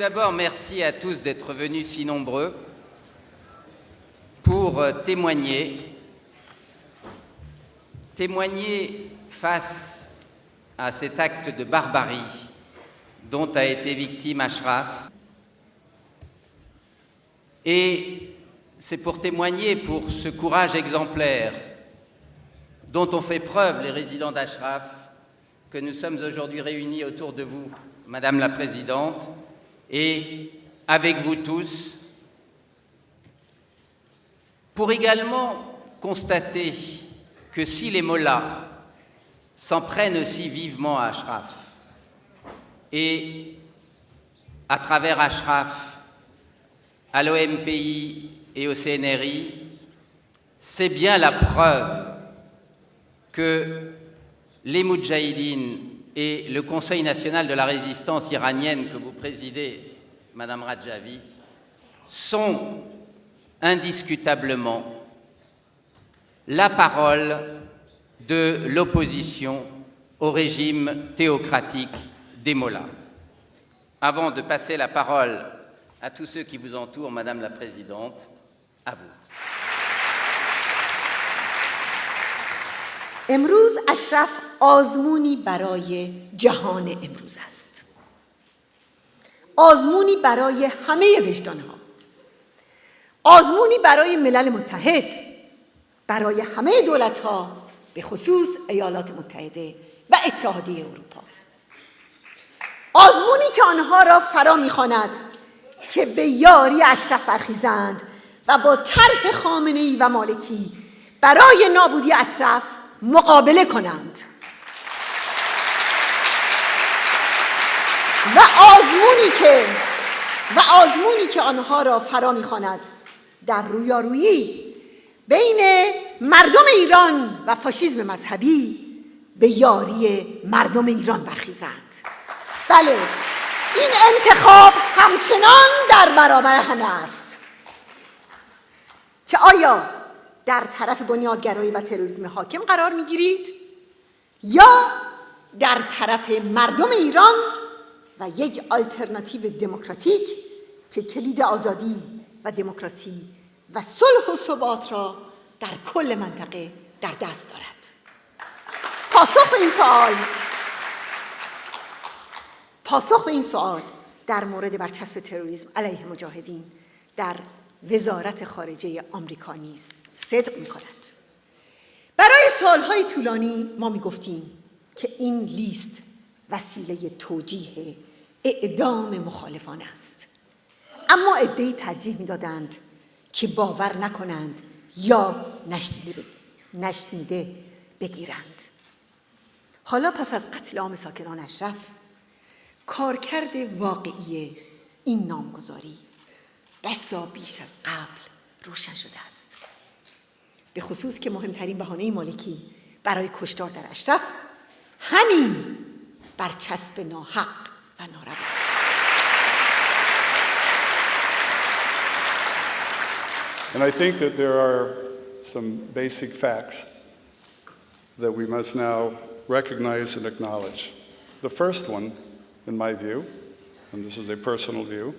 d'abord, merci à tous d'être venus si nombreux pour témoigner face à cet acte de barbarie dont a été victime Ashraf. Et c'est pour témoigner pour ce courage exemplaire dont ont fait preuve les résidents d'Ashraf que nous sommes aujourd'hui réunis autour de vous, Madame la Présidente, et avec vous tous, pour également constater que si les mollahs s'en prennent aussi vivement à Ashraf, et à travers Ashraf, à l'OMPI et au CNRI, c'est bien la preuve que les Moudjahidines et le Conseil national de la résistance iranienne que vous présidez, Madame Radjavi, sont indiscutablement la parole de l'opposition au régime théocratique des mollahs. Avant de passer la parole à tous ceux qui vous entourent, Madame la Présidente, à vous. امروز اشرف آزمونی برای جهان امروز است. آزمونی برای همه وجدانها. آزمونی برای ملل متحد، برای همه دولتها، به خصوص ایالات متحده و اتحادیه اروپا. آزمونی که آنها را فرا می‌خواند که به یاری اشرف برخیزند و با طرح خامنه‌ای و مالکی برای نابودی اشرف مقابله کنند و آزمونی که آنها را فرا می‌خواند در رویارویی بین مردم ایران و فاشیسم مذهبی به یاری مردم ایران برخیزند. بله، این انتخاب همچنان در برابر همه است که آیا در طرف بنیادگرایی و تروریسم حاکم قرار می‌گیرید یا در طرف مردم ایران و یک آلترناتیو دموکراتیک که کلید آزادی و دموکراسی و صلح و ثبات را در کل منطقه در دست دارد. پاسخ به این سوال در مورد برچسب تروریسم علیه مجاهدین در وزارت خارجه آمریکا نیز صدق می‌کند. برای سالهای طولانی ما می‌گفتیم که این لیست وسیله توجیه اعدام مخالفان است. اما عده‌ای ترجیح می‌دادند که باور نکنند یا نشنیده بگیرند. حالا پس از قتل عام ساکنان اشرف، کارکرد واقعی این نامگذاری بسا بیش از قبل روشن شده است. به خصوص که مهمترین بهانه مالکی برای کشتار در اشرف همین برچسب ناحق و ناروا است. And I think that there are some basic facts that we must now recognize and acknowledge. The first one, in my view, and this is a personal view,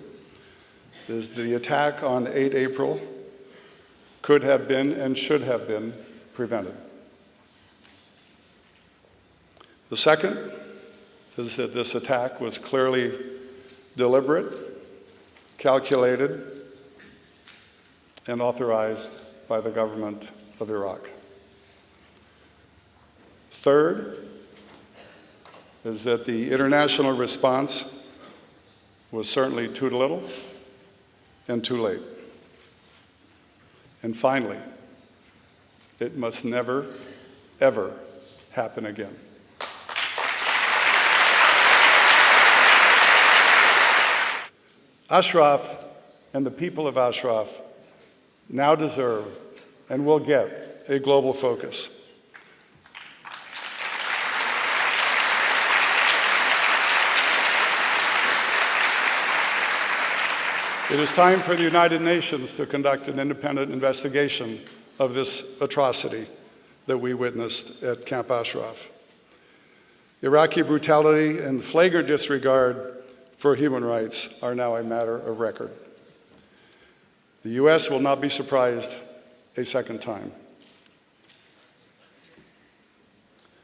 is the attack on 8 April could have been and should have been prevented. The second is that this attack was clearly deliberate, calculated, and authorized by the government of Iraq. Third is that the international response was certainly too little and too late. And finally, it must never, ever happen again. Ashraf and the people of Ashraf now deserve and will get a global focus. It is time for the United Nations to conduct an independent investigation of this atrocity that we witnessed at Camp Ashraf. Iraqi brutality and flagrant disregard for human rights are now a matter of record. The U.S. will not be surprised a second time.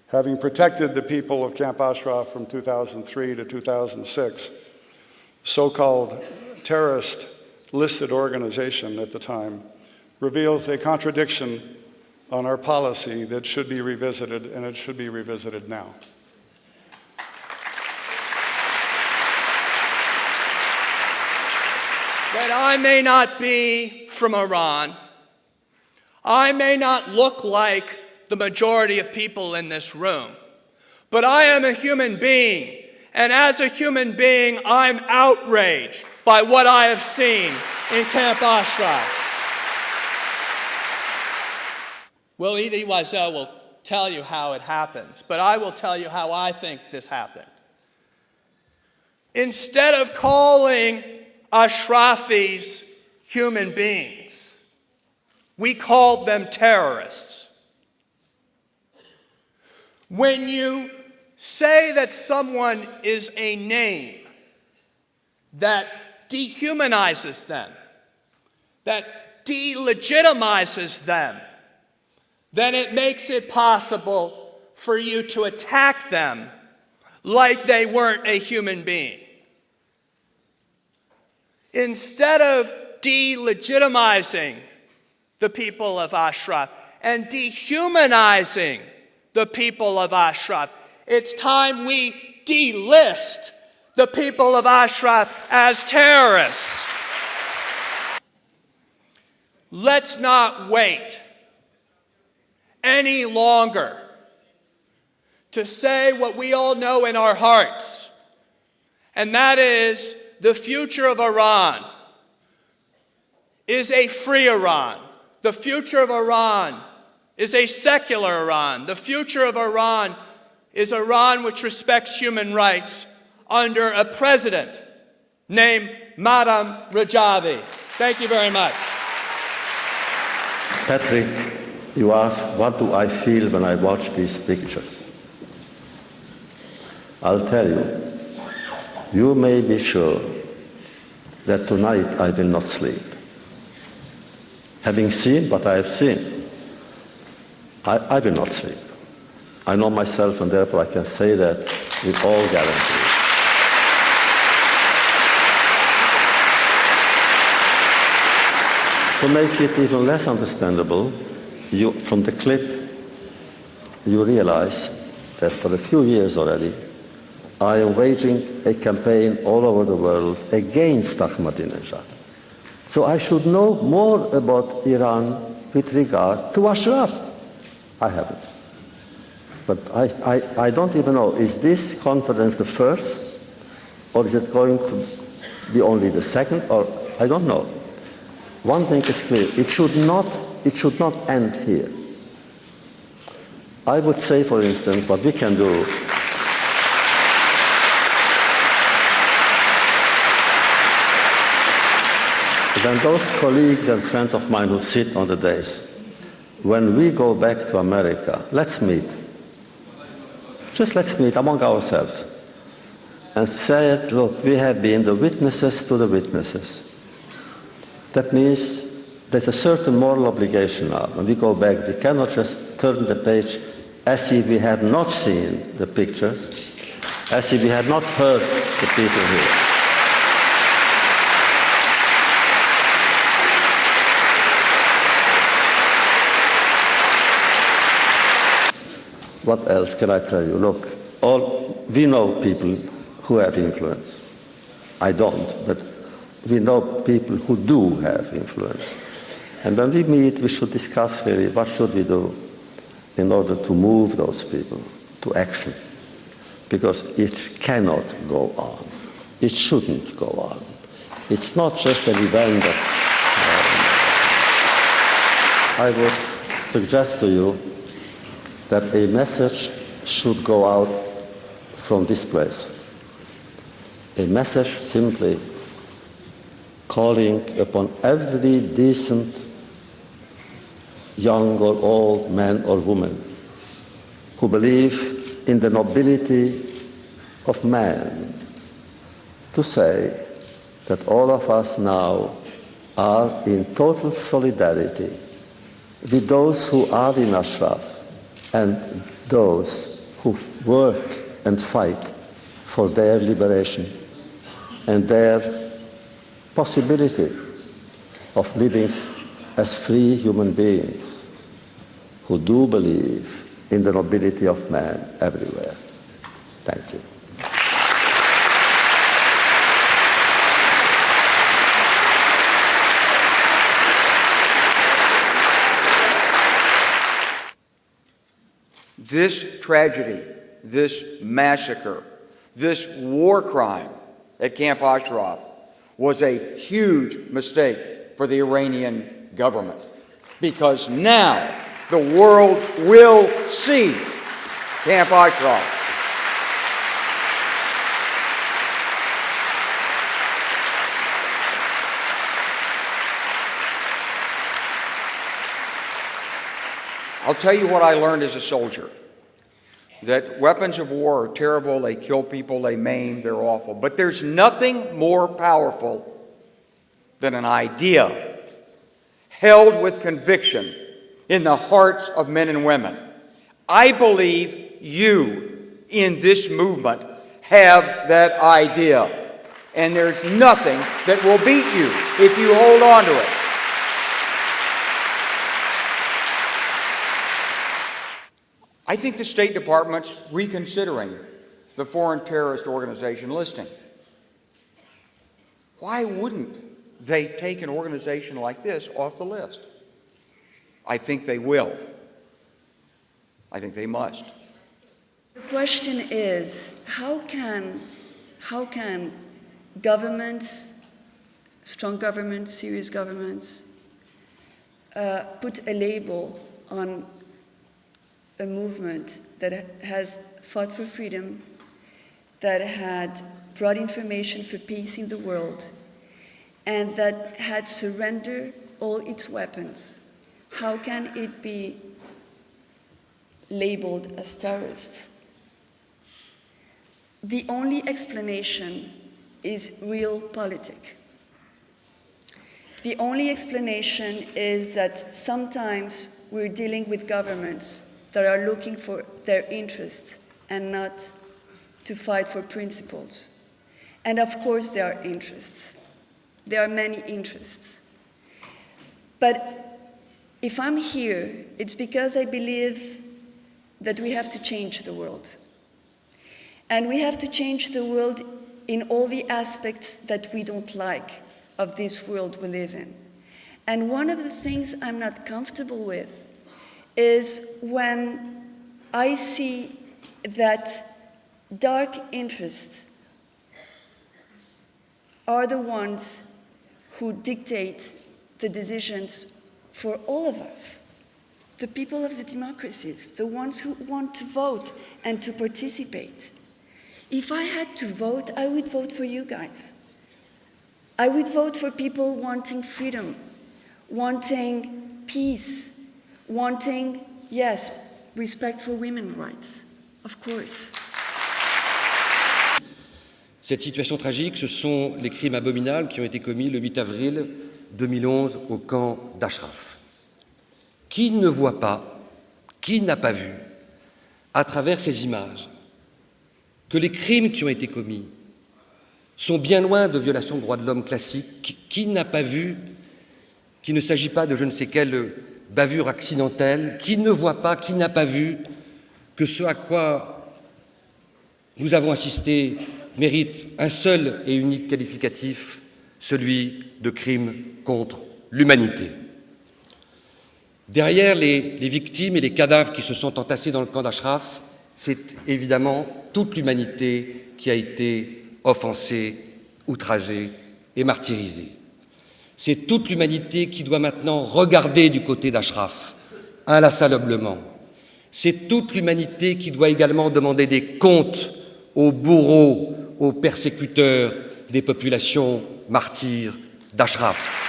Having protected the people of Camp Ashraf from 2003 to 2006, so-called terrorist-listed organization at the time reveals a contradiction on our policy that should be revisited, and it should be revisited now. That I may not be from Iran, I may not look like the majority of people in this room, but I am a human being, and as a human being, I'm outraged by what I have seen in Camp Ashraf. Well, Elie Wiesel will tell you how it happens, but I will tell you how I think this happened. Instead of calling Ashrafis human beings, we called them terrorists. When you say that someone is a name that dehumanizes them, that delegitimizes them, then it makes it possible for you to attack them like they weren't a human being. Instead of delegitimizing the people of Ashraf and dehumanizing the people of Ashraf, it's time we delist the people of Ashraf as terrorists. Let's not wait any longer to say what we all know in our hearts, and that is the future of Iran is a free Iran. The future of Iran is a secular Iran. The future of Iran is Iran which respects human rights under a president named Madam Rajavi. Thank you very much. Patrick, you asked, what do I feel when I watch these pictures? I'll tell you. You may be sure that tonight I will not sleep. Having seen what I have seen, I will not sleep. I know myself, and therefore I can say that with all guarantee. To make it even less understandable, from the clip, you realize that for a few years already, I am waging a campaign all over the world against Ahmadinejad. So I should know more about Iran with regard to Ashraf. I haven't. But I don't even know, is this conference the first? Or is it going to be only the second? Or I don't know. One thing is clear, it should not end here. I would say, for instance, what we can do then those colleagues and friends of mine who sit on the dais, when we go back to America, let's meet. Just let's meet among ourselves and say, look, we have been the witnesses to the witnesses. That means there's a certain moral obligation now. When we go back, we cannot just turn the page as if we had not seen the pictures, as if we had not heard the people here. What else can I tell you? Look, we know people who have influence. I don't, but we know people who do have influence. And when we meet, we should discuss really what should we do in order to move those people to action. Because it cannot go on. It shouldn't go on. It's not just an event that I would suggest to you that a message should go out from this place. A message simply calling upon every decent young or old man or woman who believe in the nobility of man to say that all of us now are in total solidarity with those who are in Ashraf and those who work and fight for their liberation and their possibility of living as free human beings who do believe in the nobility of man everywhere. Thank you. This tragedy, this massacre, this war crime at Camp Ashraf was a huge mistake for the Iranian government, because now the world will see Camp Ashraf I'll tell you what I learned as a soldier, that weapons of war are terrible, they kill people, they maim, they're awful. But there's nothing more powerful than an idea held with conviction in the hearts of men and women. I believe you in this movement have that idea, and there's nothing that will beat you if you hold on to it. I think the State Department's reconsidering the foreign terrorist organization listing. Why wouldn't they take an organization like this off the list? I think they will. I think they must. The question is, how can governments, strong governments, serious governments, put a label on a movement that has fought for freedom, that had brought information for peace in the world, and that had surrendered all its weapons? How can it be labeled as terrorists? The only explanation is realpolitik. The only explanation is that sometimes we're dealing with governments that are looking for their interests and not to fight for principles. And of course there are interests. There are many interests. But if I'm here, it's because I believe that we have to change the world. And we have to change the world in all the aspects that we don't like of this world we live in. And one of the things I'm not comfortable with is when I see that dark interests are the ones who dictate the decisions for all of us, the people of the democracies, the ones who want to vote and to participate. If I had to vote, I would vote for you guys. I would vote for people wanting freedom, wanting peace, wanting, yes, respect for women's rights, of course. Cette situation tragique, ce sont les crimes abominables qui ont été commis le 8 avril 2011 au camp d'Ashraf. Qui ne voit pas, qui n'a pas vu, à travers ces images, que les crimes qui ont été commis sont bien loin de violations de droits de l'homme classiques? Qui n'a pas vu qu'il ne s'agit pas de je ne sais quelle bavure accidentelle? Qui ne voit pas, qui n'a pas vu que ce à quoi nous avons assisté mérite un seul et unique qualificatif, celui de crime contre l'humanité? Derrière les victimes et les cadavres qui se sont entassés dans le camp d'Ashraf, c'est évidemment toute l'humanité qui a été offensée, outragée et martyrisée. C'est toute l'humanité qui doit maintenant regarder du côté d'Ashraf, inlassablement. C'est toute l'humanité qui doit également demander des comptes aux bourreaux, aux persécuteurs des populations martyrs d'Ashraf.